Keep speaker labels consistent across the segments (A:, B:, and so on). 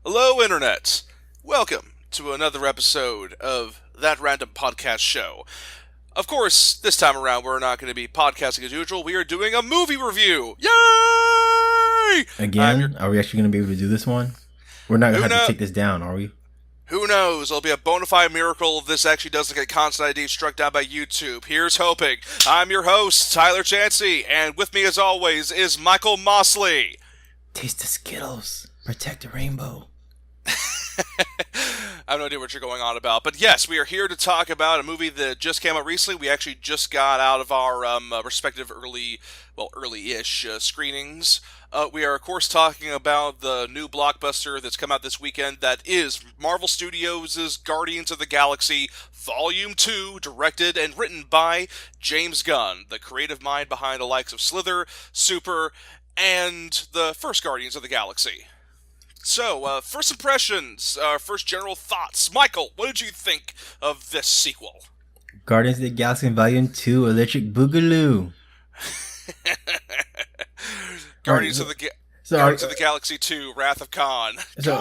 A: Hello, Internet! Welcome to another episode of That Random Podcast Show. Of course, this time around, we're not going to be podcasting as usual. We are doing a movie review! Yay!
B: Again, are we actually going to be able to do this one? We're not going
A: Who
B: to have
A: know?
B: to take this down, are we?
A: Who knows? It'll be a bona fide miracle if this actually doesn't get content ID struck down by YouTube. Here's hoping. I'm your host, Tyler Chansey, and with me as always is Michael Mosley.
B: Taste the Skittles. Protect the rainbow.
A: I have no idea what you're going on about. But yes, we are here to talk about a movie that just came out recently. We actually just got out of our respective early-ish screenings. We are, of course, talking about the new blockbuster that's come out this weekend that is Marvel Studios' Guardians of the Galaxy Volume 2, directed and written by James Gunn, the creative mind behind the likes of Slither, Super, and the first Guardians of the Galaxy. So, first impressions, first general thoughts. Michael, what did you think of this sequel?
B: Guardians of the Galaxy Volume 2, Electric Boogaloo.
A: Guardians of the Galaxy 2, Wrath of Khan.
B: So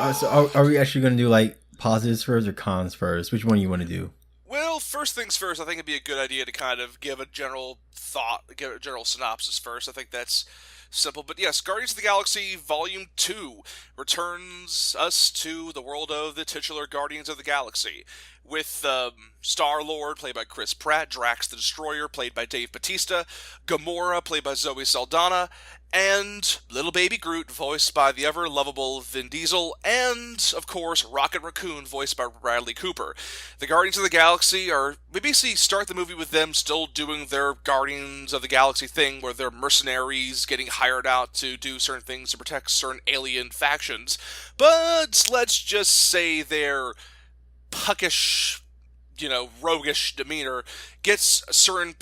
B: are we actually going to do, like, positives first or cons first? Which one do you want to do?
A: Well, first things first, I think it'd be a good idea to kind of give a general thought, give a general synopsis first. I think that's simple. But yes, Guardians of the Galaxy Volume 2 returns us to the world of the titular Guardians of the Galaxy, with Star-Lord, played by Chris Pratt, Drax the Destroyer, played by Dave Bautista, Gamora, played by Zoe Saldana, and Little Baby Groot, voiced by the ever-lovable Vin Diesel, and, of course, Rocket Raccoon, voiced by Bradley Cooper. The Guardians of the Galaxy we basically start the movie with them still doing their Guardians of the Galaxy thing, where they're mercenaries getting hired out to do certain things to protect certain alien factions. But let's just say their puckish, roguish demeanor gets certain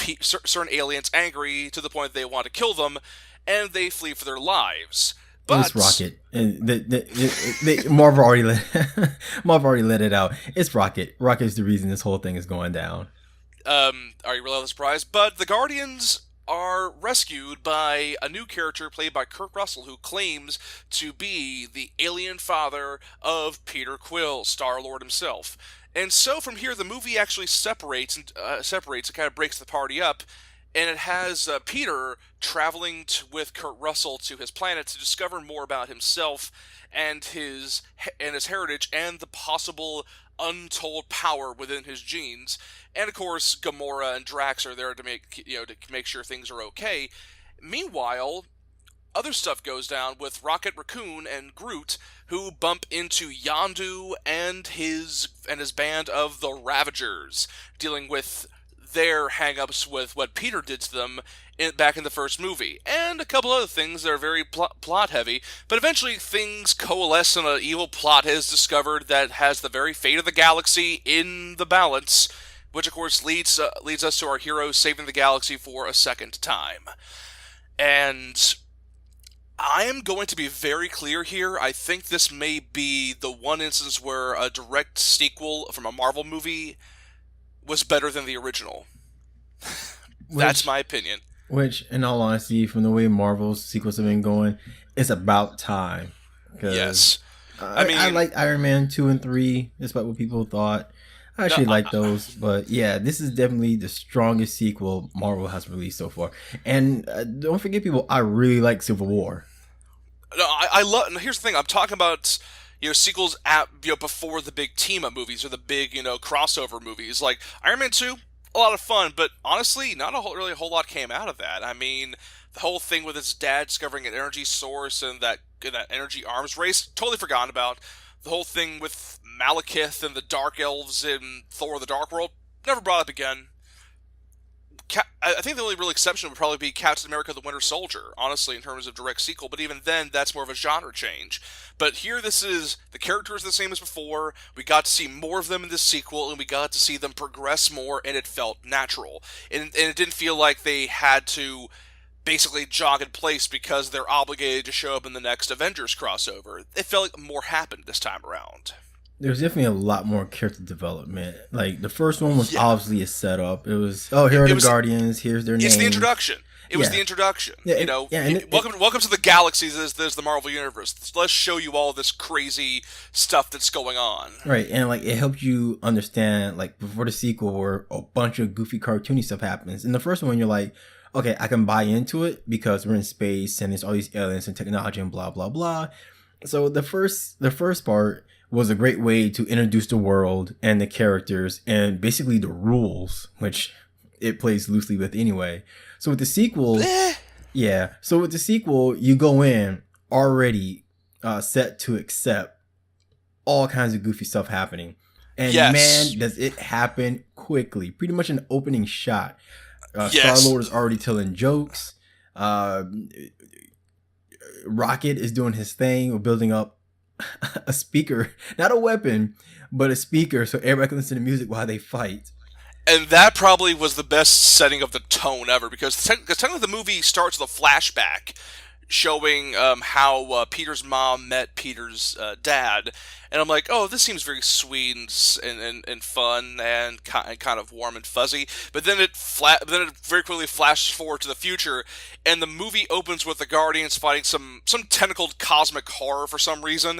A: aliens angry to the point that they want to kill them, and they flee for their lives. But
B: it's Rocket. And Marvel already let it out. It's Rocket. Rocket is the reason this whole thing is going down.
A: Are you really surprised? But the Guardians are rescued by a new character played by Kurt Russell, who claims to be the alien father of Peter Quill, Star-Lord himself. And so from here, the movie actually separates and kind of breaks the party up. And it has Peter traveling with Kurt Russell to his planet to discover more about himself and his heritage and the possible untold power within his genes. And of course, Gamora and Drax are there to make sure things are okay. Meanwhile, other stuff goes down with Rocket Raccoon and Groot, who bump into Yondu and his band of the Ravagers, dealing with their hang-ups with what Peter did to them back in the first movie, and a couple other things that are very plot-heavy, but eventually things coalesce and an evil plot is discovered that has the very fate of the galaxy in the balance, which of course leads us to our heroes saving the galaxy for a second time. And I am going to be very clear here. I think this may be the one instance where a direct sequel from a Marvel movie was better than the original. That's my opinion.
B: Which, in all honesty, from the way Marvel's sequels have been going, it's about time.
A: Yes.
B: I like Iron Man 2 and 3, despite what people thought. I actually like those, but yeah, this is definitely the strongest sequel Marvel has released so far. And don't forget, people, I really like Civil War.
A: No, I love. Here's the thing: I'm talking about sequels before the big team-up movies or the big crossover movies. Like Iron Man 2, a lot of fun, but honestly, not really a whole lot came out of that. I mean, the whole thing with his dad discovering an energy source and that energy arms race, totally forgotten about. The whole thing with Malekith and the Dark Elves in Thor: The Dark World, never brought up again. I think the only real exception would probably be Captain America: The Winter Soldier, honestly, in terms of direct sequel, but even then, that's more of a genre change. But here, the characters are the same as before, we got to see more of them in this sequel, and we got to see them progress more, and it felt natural. And it didn't feel like they had to basically jog in place because they're obligated to show up in the next Avengers crossover. It felt like more happened this time around.
B: There's definitely a lot more character development. Like the first one was
A: Yeah,
B: obviously a setup. It was, oh, here are
A: it
B: the
A: was.
B: Guardians. Here's their
A: It's the
B: names.
A: introduction. It was
B: Yeah,
A: the introduction.
B: yeah,
A: You know,
B: yeah, and
A: welcome to the galaxies. There's the Marvel universe. Let's show you all this crazy stuff that's going on.
B: right, and like it helped you understand like before the sequel where a bunch of goofy cartoony stuff happens. In the first one, you're like, okay, I can buy into it because we're in space and there's all these aliens and technology and blah blah blah. So the first part was a great way to introduce the world and the characters and basically the rules, which it plays loosely with anyway. So with the sequel,
A: Eh.
B: yeah. So with the sequel, you go in already set to accept all kinds of goofy stuff happening. And
A: Yes.
B: man, does it happen quickly. Pretty much an opening shot. Star
A: Yes.
B: Lord is already telling jokes. Uh, Rocket is doing his thing of building up a speaker, not a weapon, but a speaker so everybody can listen to music while they fight.
A: And that probably was the best setting of the tone ever, because technically the movie starts with a flashback showing how Peter's mom met Peter's dad, and I'm like, oh, this seems very sweet and fun and kind of warm and fuzzy. But then it very quickly flashes forward to the future, and the movie opens with the Guardians fighting some tentacled cosmic horror for some reason,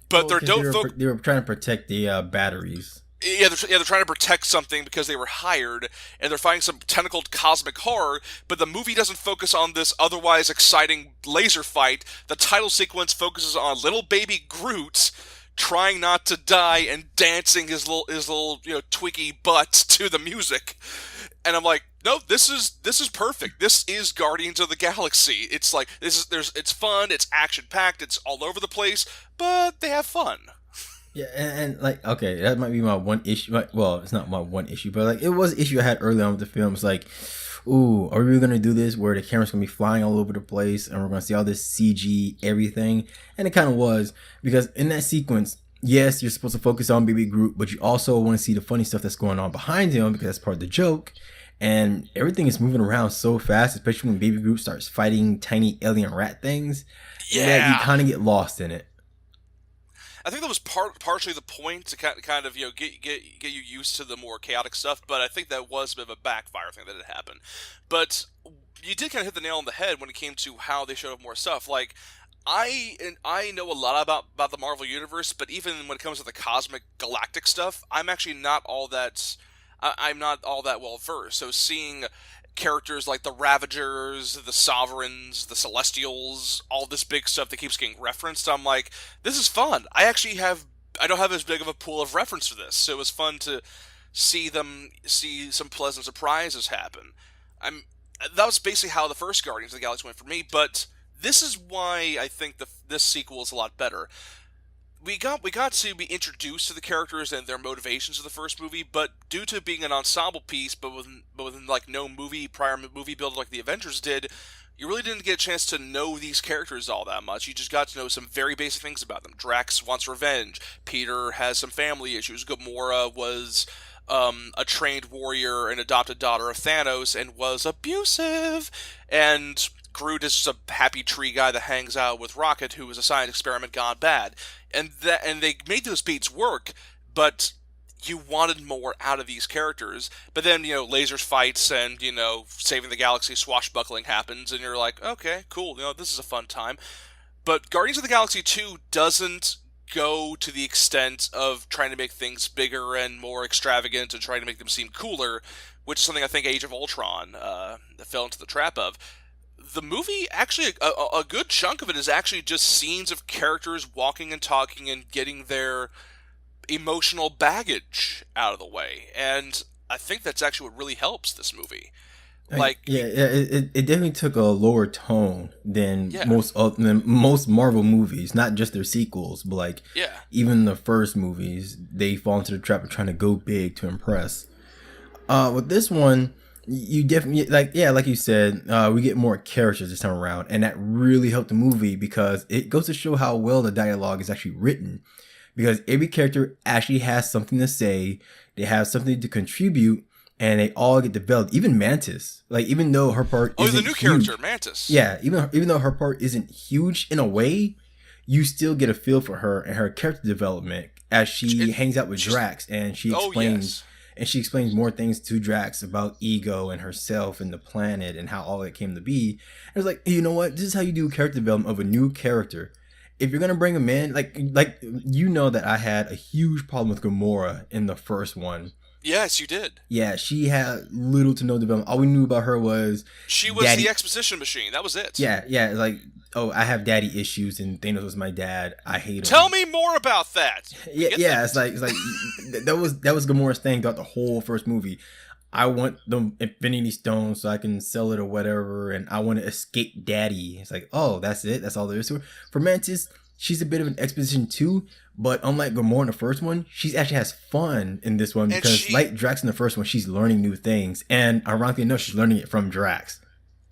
A: but
B: Oh,
A: they
B: because
A: don't focus.
B: they were trying to protect the batteries.
A: They're trying to protect something because they were hired, and they're fighting some tentacled cosmic horror, but the movie doesn't focus on this otherwise exciting laser fight. The title sequence focuses on little baby Groot trying not to die and dancing his little tweaky butt to the music. And I'm like, no, this is perfect. This is Guardians of the Galaxy. It's like it's fun, it's action packed, it's all over the place, but they have fun.
B: Yeah, and like, okay, that might be my one issue. Well, it's not my one issue, but like, it was an issue I had early on with the film. It's like, ooh, are we really gonna do this where the camera's gonna be flying all over the place and we're gonna see all this CG everything? And it kind of was, because in that sequence, yes, you're supposed to focus on Baby Groot, but you also want to see the funny stuff that's going on behind him because that's part of the joke. And everything is moving around so fast, especially when Baby Groot starts fighting tiny alien rat things, that you
A: Yeah.
B: kind of get lost in it.
A: I think that was partially the point to kind of get you used to the more chaotic stuff, but I think that was a bit of a backfire thing that had happened. But you did kind of hit the nail on the head when it came to how they showed up more stuff. Like I know a lot about the Marvel universe, but even when it comes to the cosmic galactic stuff, I'm actually not all that. I'm not all that well versed. So seeing characters like the Ravagers, the Sovereigns, the Celestials, all this big stuff that keeps getting referenced, I'm like, this is fun. I don't have as big of a pool of reference for this, so it was fun to see some pleasant surprises happen. I'm That was basically how the first Guardians of the Galaxy went for me, but this is why I think this sequel is a lot better. We got to be introduced to the characters and their motivations of the first movie, but due to being an ensemble piece, but with like no prior movie build like the Avengers did, you really didn't get a chance to know these characters all that much. You just got to know some very basic things about them. Drax wants revenge. Peter has some family issues. Gamora was a trained warrior and adopted daughter of Thanos and was abusive. And Groot is just a happy tree guy that hangs out with Rocket, who was a science experiment gone bad. And they made those beats work, but you wanted more out of these characters. But then, lasers fights and, saving the galaxy swashbuckling happens, and you're like, okay, cool, this is a fun time. But Guardians of the Galaxy 2 doesn't go to the extent of trying to make things bigger and more extravagant and trying to make them seem cooler, which is something I think Age of Ultron fell into the trap of. The movie, actually, a good chunk of it is actually just scenes of characters walking and talking and getting their emotional baggage out of the way. And I think that's actually what really helps this movie.
B: Like,
A: Like,
B: yeah, yeah, it definitely took a lower tone than
A: yeah,
B: than most Marvel movies, not just their sequels, but like
A: yeah.
B: even the first movies, they fall into the trap of trying to go big to impress. With this one, you definitely like, yeah, like you said, we get more characters this time around, and that really helped the movie because it goes to show how well the dialogue is actually written. Because every character actually has something to say, they have something to contribute, and they all get developed. Even Mantis, like even though her part
A: Oh, the
B: isn't
A: new
B: huge,
A: character, Mantis.
B: yeah, even though her part isn't huge in a way, you still get a feel for her and her character development as she
A: It,
B: hangs out with
A: she's
B: Drax,
A: oh yes.
B: and she explains more things to Drax about ego and herself and the planet and how all it came to be. It was like, you know what? This is how you do character development of a new character. If you're gonna bring him in, like you know that I had a huge problem with Gamora in the first one.
A: Yes, you did.
B: Yeah, she had little to no development. All we knew about her was
A: She was the
B: daddy.
A: exposition machine. That was it.
B: Yeah, yeah, like, oh, I have daddy issues and Thanos was my dad. I hate
A: Tell
B: him.
A: me more about that. We
B: Yeah,
A: get
B: yeah,
A: that.
B: it's like that was Gamora's thing throughout the whole first movie. I want the Infinity Stone so I can sell it or whatever, and I want to escape daddy. It's like, oh, that's it. That's all there is to her. For Mantis, she's a bit of an exposition too, but unlike Gamora in the first one, she actually has fun in this one
A: And
B: because, like Drax in the first one, she's learning new things, and ironically enough, she's learning it from Drax.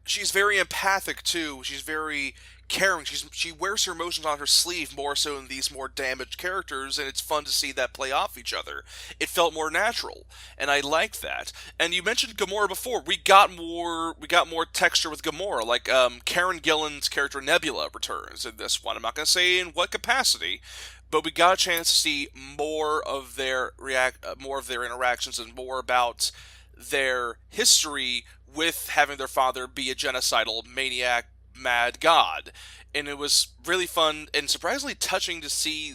A: she's very empathic too. She's very caring. She wears her emotions on her sleeve more so than these more damaged characters, and it's fun to see that play off each other. It felt more natural, and I liked that. And you mentioned Gamora before. We got more texture with Gamora. Like Karen Gillan's character Nebula returns in this one. I'm not gonna say in what capacity, but we got a chance to see more of their interactions and more about their history with having their father be a genocidal maniac mad god. And it was really fun and surprisingly touching to see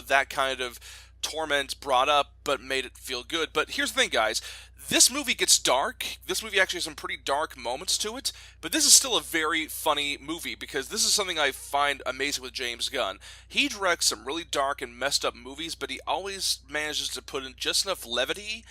A: that kind of torment brought up but made it feel good. But here's the thing, guys, this movie gets dark. This movie actually has some pretty dark moments to it, but this is still a very funny movie because this is something I find amazing with James Gunn. He directs some really dark and messed up movies, but he always manages to put in just enough levity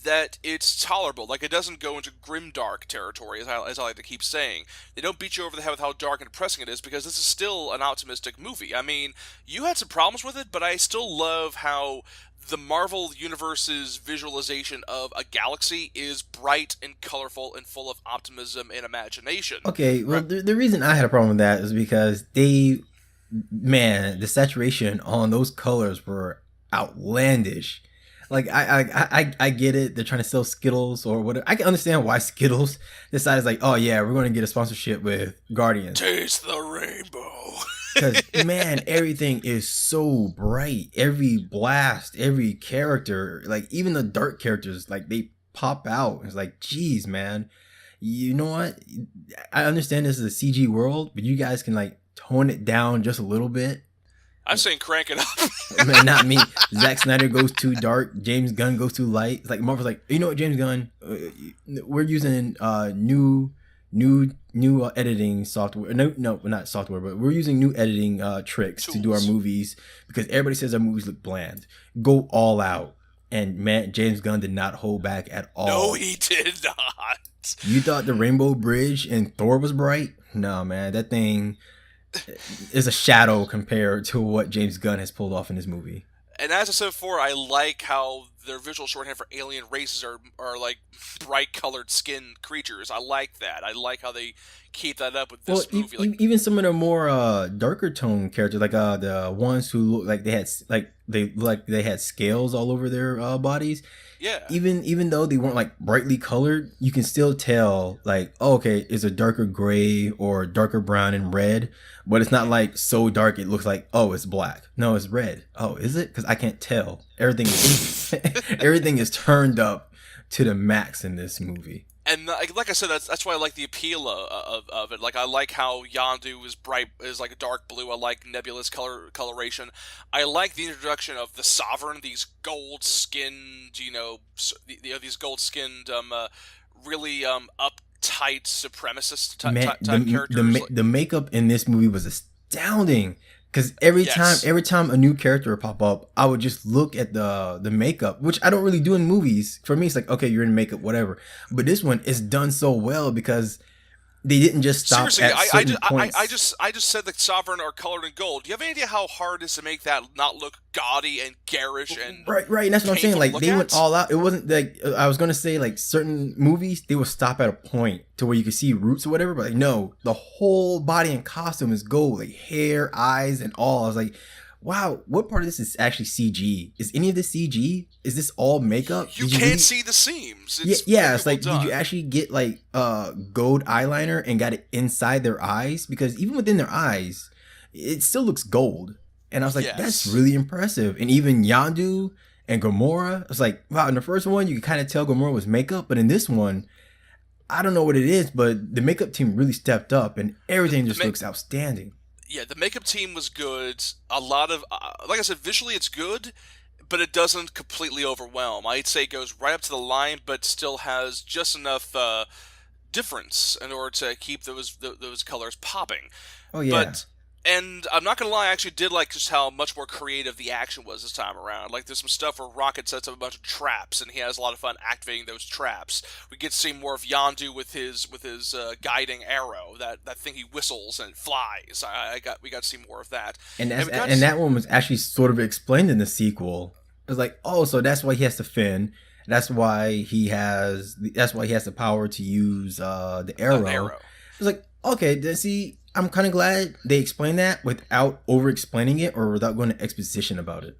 A: that it's tolerable. Like, it doesn't go into grimdark territory, as I like to keep saying. They don't beat you over the head with how dark and depressing it is, because this is still an optimistic movie. I mean, you had some problems with it, but I still love how the Marvel Universe's visualization of a galaxy is bright and colorful and full of optimism and imagination.
B: Okay, well,
A: Right?
B: the reason I had a problem with that is because man, the saturation on those colors were outlandish. Like I get it. They're trying to sell Skittles or whatever. I can understand why Skittles decided like, oh yeah, we're going to get a sponsorship with Guardians.
A: Taste the rainbow.
B: Because man, everything is so bright. Every blast, every character, like even the dark characters, like they pop out. It's like, geez, man. You know what? I understand this is a CG world, but you guys can like tone it down just a little bit.
A: I'm saying crank it up.
B: Man, not me. Zack Snyder goes too dark. James Gunn goes too light. It's like Marvel's like, you know what, James Gunn, we're using new editing software. No, not software, but we're using new editing tricks to do our
A: Tools.
B: movies because everybody says our movies look bland. Go all out. And man, James Gunn did not hold back at all.
A: No, he did not.
B: You thought the Rainbow Bridge in Thor was bright? No, man, that thing is a shadow compared to what James Gunn has pulled off in this movie.
A: And as I said before, I like how their visual shorthand for alien races are like bright colored skin creatures. I like that. I like how they keep that up with
B: Well,
A: this movie. Like,
B: even some of the more darker tone characters, like the ones who look like they had scales all over their bodies.
A: yeah,
B: Even though they weren't like brightly colored, you can still tell like, oh, okay, it's a darker gray or darker brown and red, but it's not like so dark it looks like, oh, it's black. No, it's red. Oh, is it? Because I can't tell. Everything is everything is turned up to the max in this movie.
A: and like I said, that's why I like the appeal of it. Like, I like how Yondu is like a dark blue. I like Nebula's coloration. I like the introduction of the Sovereign, these gold skinned, these gold skinned, really uptight supremacist
B: Man,
A: type characters.
B: the makeup in this movie was astounding. Because every
A: Yes.
B: time a new character would pop up, I would just look at the makeup, which I don't really do in movies. For me, it's like, okay, you're in makeup, whatever. But this one is done so well because they didn't just stop
A: Seriously,
B: at
A: I
B: certain points.
A: just said the Sovereign are colored in gold. Do you have any idea how hard it is to make that not look gaudy and garish and
B: Right. And that's what I'm saying.
A: painful to
B: Like
A: look
B: they
A: at?
B: went all out. It wasn't like I was gonna say like certain movies they would stop at a point to where you could see roots or whatever. But like no, the whole body and costume is gold, like hair, eyes, and all. I was like, wow, what part of this is actually CG? Is any of this CG? Is this all makeup?
A: You
B: Did
A: can't
B: really-
A: see the seams.
B: Yeah,
A: It's
B: yeah,
A: very
B: it's like,
A: well
B: did you
A: done.
B: actually get like gold eyeliner and got it inside their eyes? Because even within their eyes, it still looks gold. And I was like, that's
A: Yes.
B: really impressive. And even Yandu and Gamora, it's like, wow, in the first one, you could kind of tell Gamora was makeup. But in this one, I don't know what it is, but the makeup team really stepped up and
A: The,
B: everything
A: the
B: just
A: ma-
B: looks outstanding.
A: yeah, the makeup team was good. A lot of, like I said, visually it's good, but it doesn't completely overwhelm. I'd say it goes right up to the line, but still has just enough difference in order to keep those colors popping.
B: Oh, yeah.
A: But and I'm not gonna lie, I actually did like just how much more creative the action was this time around. Like there's some stuff where Rocket sets up a bunch of traps, and he has a lot of fun activating those traps. We get to see more of Yondu with his guiding arrow, that thing he whistles and it flies. We got to see more of that, and we got
B: And that one was actually sort of explained in the sequel. It was like, oh, so that's why he has to fin. That's why he has the power to use the
A: an
B: arrow.
A: arrow.
B: It's like, okay, then see, I'm kind of glad they explained that without over explaining it or without going to exposition about it.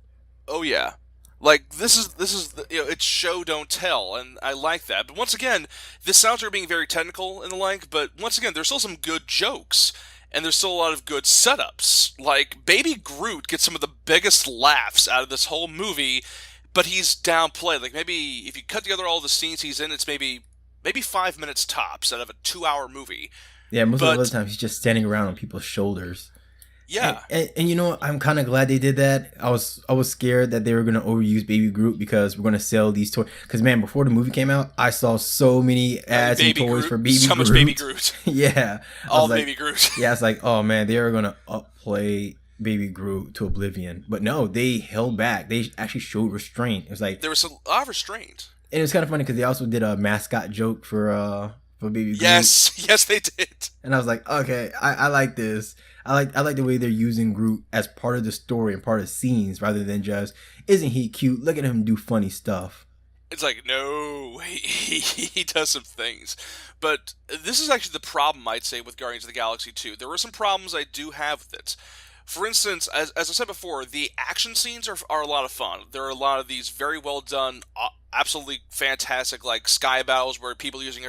A: Oh yeah. Like it's show don't tell, and I like that. But once again, this sounds like we're being very technical and the like. But once again, there's still some good jokes, and there's still a lot of good setups. Like Baby Groot gets some of the biggest laughs out of this whole movie, but he's downplayed. Like maybe if you cut together all the scenes he's in, it's maybe 5 minutes tops out of a 2 hour movie.
B: Yeah, most of the other
A: But
B: times he's just standing around on people's shoulders. And,
A: yeah,
B: and you know what? I'm kind of glad they did that. I was scared that they were gonna overuse Baby Groot because we're gonna sell these toys. Because man, before the movie came out, I saw so many ads and
A: Baby
B: toys
A: Groot,
B: for Baby
A: so
B: Groot.
A: much Baby Groot,
B: Yeah, I
A: all
B: was like,
A: Baby Groot.
B: yeah, it's like, oh man, they are gonna upplay Baby Groot to oblivion. But no, they held back. They actually showed restraint. It was like,
A: There was a lot of restraint.
B: and it's kind of funny because they also did a mascot joke for Baby Groot.
A: Yes, yes, they did.
B: And I was like, okay, I like this. I like the way they're using Groot as part of the story and part of scenes rather than just, isn't he cute? Look at him do funny stuff.
A: It's like, no, he does some things. But this is actually the problem, I'd say, with Guardians of the Galaxy 2. There are some problems I do have with it. For instance, as I said before, the action scenes are a lot of fun. There are a lot of these very well done, absolutely fantastic, like sky battles where people are using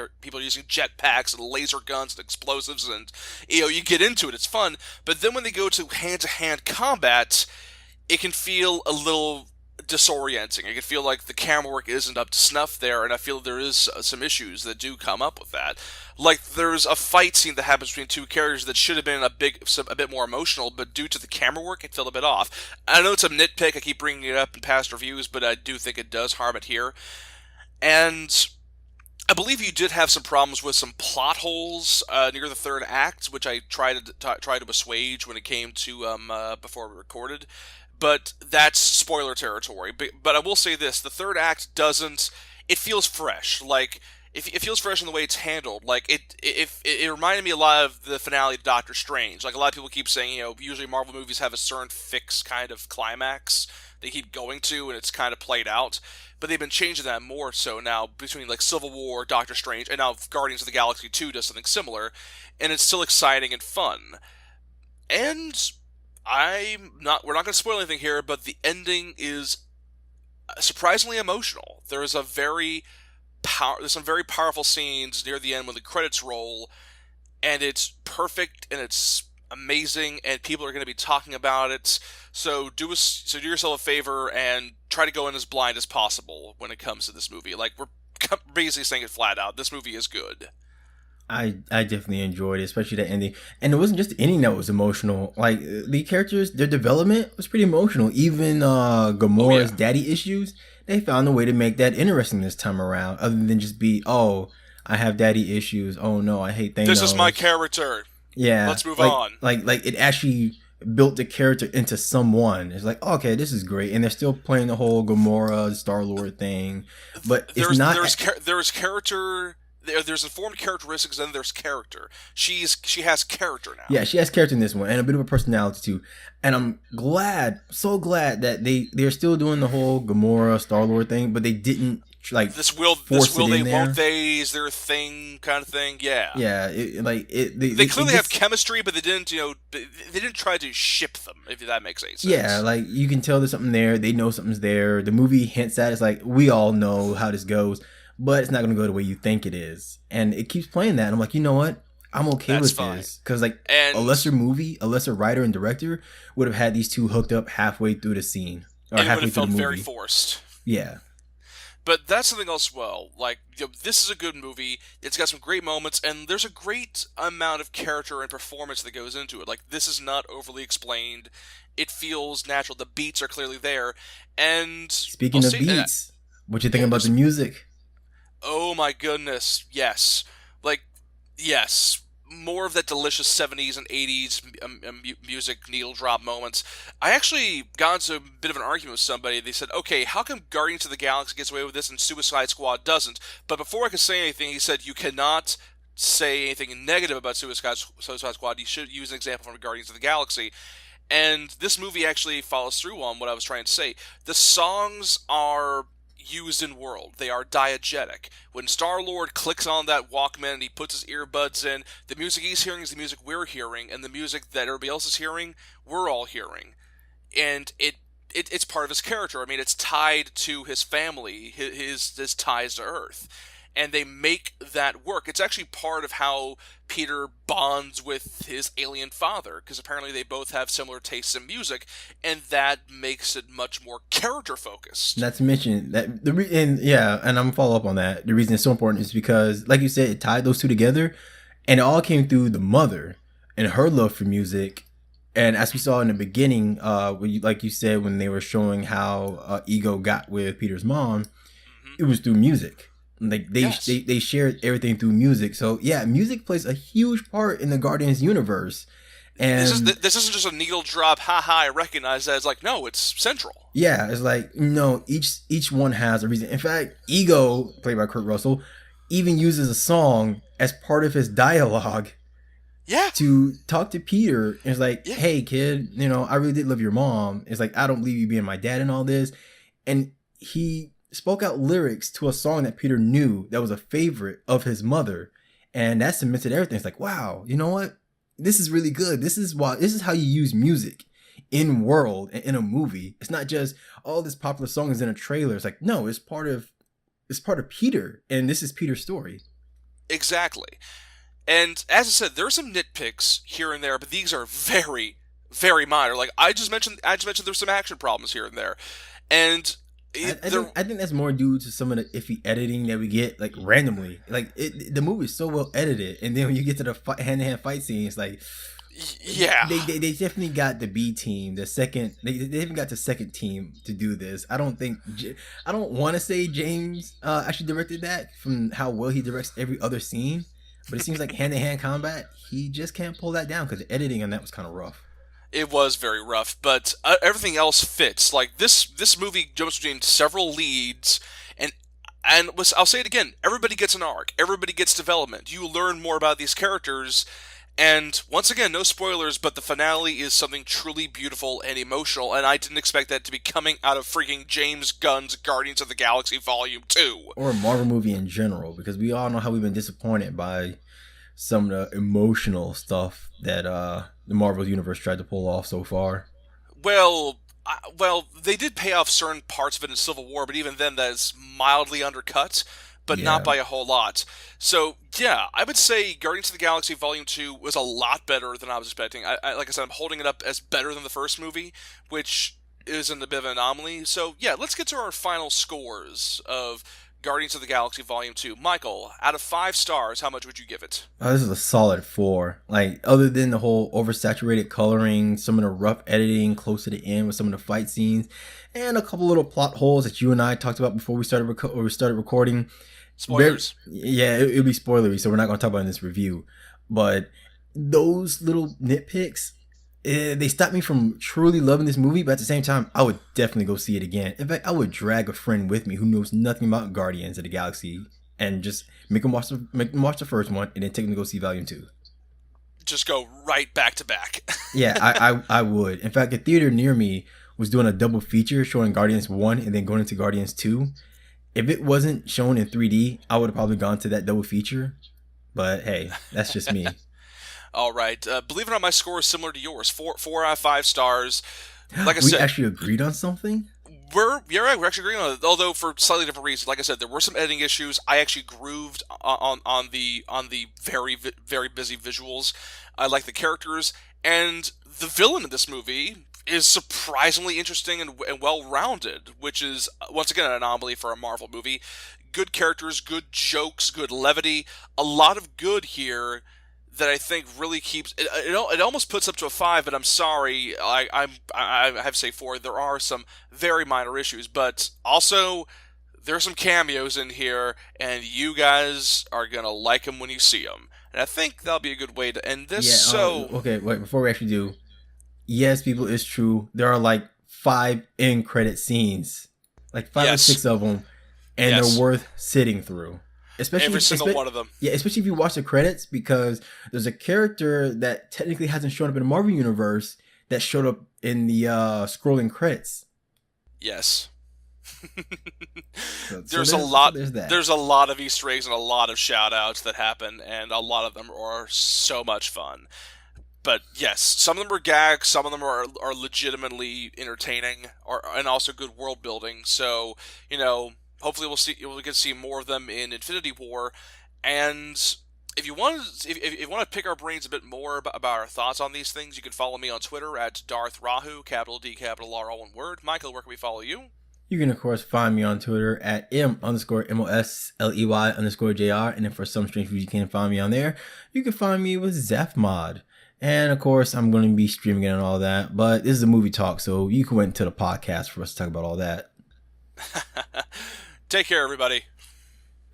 A: jetpacks and laser guns and explosives, and you get into it. It's fun. But then when they go to hand combat, it can feel a little disorienting. It can feel like the camera work isn't up to snuff there, and I feel there is some issues that do come up with that. Like there's a fight scene that happens between two characters that should have been a bit more emotional, but due to the camera work, it felt a bit off. I know it's a nitpick. I keep bringing it up in past reviews, but I do think it does harm it here. And I believe you did have some problems with some plot holes near the third act, which I tried to assuage when it came to before we recorded. But that's spoiler territory. But I will say this: the third act doesn't. It feels fresh. Like it feels fresh in the way it's handled. Like it reminded me a lot of the finale of Doctor Strange. Like a lot of people keep saying, usually Marvel movies have a certain fixed kind of climax they keep going to, and it's kind of played out. But they've been changing that more so now between like Civil War, Doctor Strange, and now Guardians of the Galaxy 2 does something similar, and it's still exciting and fun. And we're not going to spoil anything here, but the ending is surprisingly emotional. There's some very powerful scenes near the end when the credits roll, and it's perfect and it's amazing, and people are going to be talking about it. So do yourself a favor and try to go in as blind as possible when it comes to this movie. Like we're basically saying it flat out. This movie is good.
B: I definitely enjoyed it, especially the ending. And it wasn't just the ending that was emotional. Like the characters, their development was pretty emotional. Even Gamora's daddy issues, they found a way to make that interesting this time around, other than just be, oh, I have daddy issues. Oh no, I hate Thanos.
A: This is my character.
B: Yeah.
A: Let's move on.
B: Like it actually built the character into someone. It's like, okay, this is great. And they're still playing the whole Gamora, Star-Lord thing. But it's not...
A: There's character... There's informed characteristics, and there's character. She has character now.
B: Yeah, she has character in this one, and a bit of a personality too. And I'm so glad that they're still doing the whole Gamora Star-Lord thing, but they didn't
A: this will they won't they is their thing kind of thing. Yeah.
B: Yeah,
A: they clearly have chemistry, but they didn't try to ship them, if that makes any sense.
B: Yeah, like you can tell there's something there. They know something's there. The movie hints at it's like we all know how this goes, but it's not going to go the way you think it is. And it keeps playing that. And I'm like, you know what? I'm okay
A: That's
B: with
A: fine.
B: this because like a
A: And
B: lesser movie, a lesser writer and director would have had these two hooked up halfway through the scene or
A: it would
B: halfway
A: have
B: through the
A: felt very
B: movie.
A: forced.
B: Yeah,
A: But that's something else. Well, like this is a good movie. It's got some great moments, and there's a great amount of character and performance that goes into it. Like this is not overly explained. It feels natural. The beats are clearly there, and I'll
B: speaking of
A: say,
B: beats, what you think
A: yeah,
B: about
A: there's
B: the
A: some.
B: music?
A: Oh my goodness, yes, like yes. More of that delicious 70s and 80s music needle drop moments. I actually got into a bit of an argument with somebody. They said, okay, how come Guardians of the Galaxy gets away with this and Suicide Squad doesn't? But before I could say anything, he said, you cannot say anything negative about Suicide Squad. You should use an example from Guardians of the Galaxy. And this movie actually follows through on what I was trying to say. The songs are used in world. They are diegetic. When Star-Lord clicks on that Walkman and he puts his earbuds in, the music he's hearing is the music we're hearing, and the music that everybody else is hearing, we're all hearing. And it's part of his character. I mean, it's tied to his family, his ties to Earth, and they make that work. It's actually part of how Peter bonds with his alien father, because apparently they both have similar tastes in music, and that makes it much more character focused.
B: Not to mention that and yeah, and I'm gonna follow up on that. The reason it's so important is because, like you said, it tied those two together, and it all came through the mother and her love for music. And as we saw in the beginning, when you, like you said, when they were showing how Ego got with Peter's mom,
A: Hmm.
B: it was through music. Like
A: Yes.
B: they shared everything through music. So yeah, music plays a huge part in the Guardians universe. And
A: This isn't just a needle drop. Haha! I recognize that. It's like no, it's central.
B: yeah, it's like no, each one has a reason. In fact, Ego, played by Kurt Russell, even uses a song as part of his dialogue
A: Yeah,
B: to talk to Peter. And it's like,
A: yeah.
B: hey kid, you know, I really did love your mom. It's like I don't believe you being my dad and all this. And he spoke out lyrics to a song that Peter knew that was a favorite of his mother. And that cemented everything. It's like, wow, you know what? This is really good. This is how you use music in world and in a movie. It's not just all this popular song is in a trailer. It's like, no, it's part of Peter, and this is Peter's story.
A: Exactly. And as I said, there are some nitpicks here and there, but these are very, very minor. Like I just mentioned there's some action problems here and there, and there.
B: I think that's more due to some of the iffy editing that we get like randomly. Like the movie is so well edited, and then when you get to the hand to hand fight scene, it's like
A: Yeah,
B: they definitely got the B team, the second they even got the second team to do this. I don't think I don't want to say James actually directed that from how well he directs every other scene, but it seems like hand to hand combat he just can't pull that down because the editing on that was kind of rough.
A: it was very rough, but everything else fits. Like this movie jumps between several leads, and I'll say it again. Everybody gets an arc. Everybody gets development. You learn more about these characters. And once again, no spoilers, but the finale is something truly beautiful and emotional, and I didn't expect that to be coming out of freaking James Gunn's Guardians of the Galaxy Volume 2.
B: Or a Marvel movie in general, because we all know how we've been disappointed by some of the emotional stuff that the Marvel universe tried to pull off so far.
A: Well, they did pay off certain parts of it in Civil War, but even then, that is mildly undercut, but not
B: Yeah,
A: by a whole lot. So, yeah, I would say Guardians of the Galaxy Volume 2 was a lot better than I was expecting. Like I said, I'm holding it up as better than the first movie, which isn't a bit of an anomaly. So, yeah, let's get to our final scores of Guardians of the Galaxy Volume 2. Michael, out of 5 stars, how much would you give it?
B: this is a solid four. Like other than the whole oversaturated coloring, some of the rough editing close to the end with some of the fight scenes, and a couple little plot holes that you and I talked about before we started recording. Very,
A: Spoilers.
B: yeah, it'll be spoilery, so we're not going to talk about it in this review. But those little nitpicks, they stopped me from truly loving this movie. But at the same time, I would definitely go see it again. In fact, I would drag a friend with me who knows nothing about Guardians of the Galaxy and just make them watch the first one, and then take them to go see Volume Two.
A: Just go right back to back.
B: Yeah, I would. In fact, a theater near me was doing a double feature showing Guardians 1 and then going into Guardians 2. If it wasn't shown in 3D, I would have probably gone to that double feature. But hey, that's just me.
A: All right. Believe it or not, my score is similar to yours. Four out of 5 stars. Like I
B: We
A: said,
B: actually agreed on something?
A: You're right. We're actually agreeing on it, although for slightly different reasons. Like I said, there were some editing issues. I actually grooved on the very busy visuals. I like the characters, and the villain in this movie is surprisingly interesting and well rounded, which is once again an anomaly for a Marvel movie. Good characters, good jokes, good levity, a lot of good here that I think really keeps it almost puts up to a 5, but I'm sorry, I have to say 4. There are some very minor issues, but also there's some cameos in here, and you guys are gonna like them when you see them. And I think that'll be a good way to end this.
B: Yeah.
A: So
B: Okay. Wait. Before we actually do, yes, people, it's true. There are like 5 end credit scenes, like 5 or 6
A: yes,
B: of them, and they're
A: yes,
B: worth sitting through.
A: every single one of them.
B: Yeah, especially if you watch the credits, because there's a character that technically hasn't shown up in the Marvel universe that showed up in the scrolling credits.
A: Yes.
B: So
A: there's a lot
B: there's that.
A: there's a lot of Easter eggs and a lot of shout outs that happen, and a lot of them are so much fun. But yes, some of them are gags, some of them are legitimately entertaining, and also good world building. So hopefully we'll get to see more of them in Infinity War. And if you want to pick our brains a bit more about our thoughts on these things, you can follow me on Twitter at DarthRahu, capital D, capital R, all one word. Michael, where can we follow you?
B: You can, of course, find me on Twitter at M_MOSLEY_JR. And if for some strange reason you can't find me on there, you can find me with Zafmod. And of course, I'm going to be streaming it and all that. But this is a movie talk, so you can wait until the podcast for us to talk about all that.
A: Take care, everybody.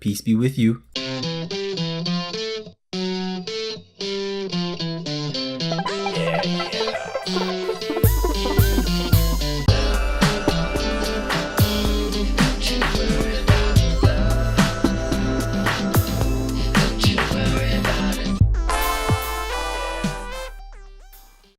B: Peace be with you.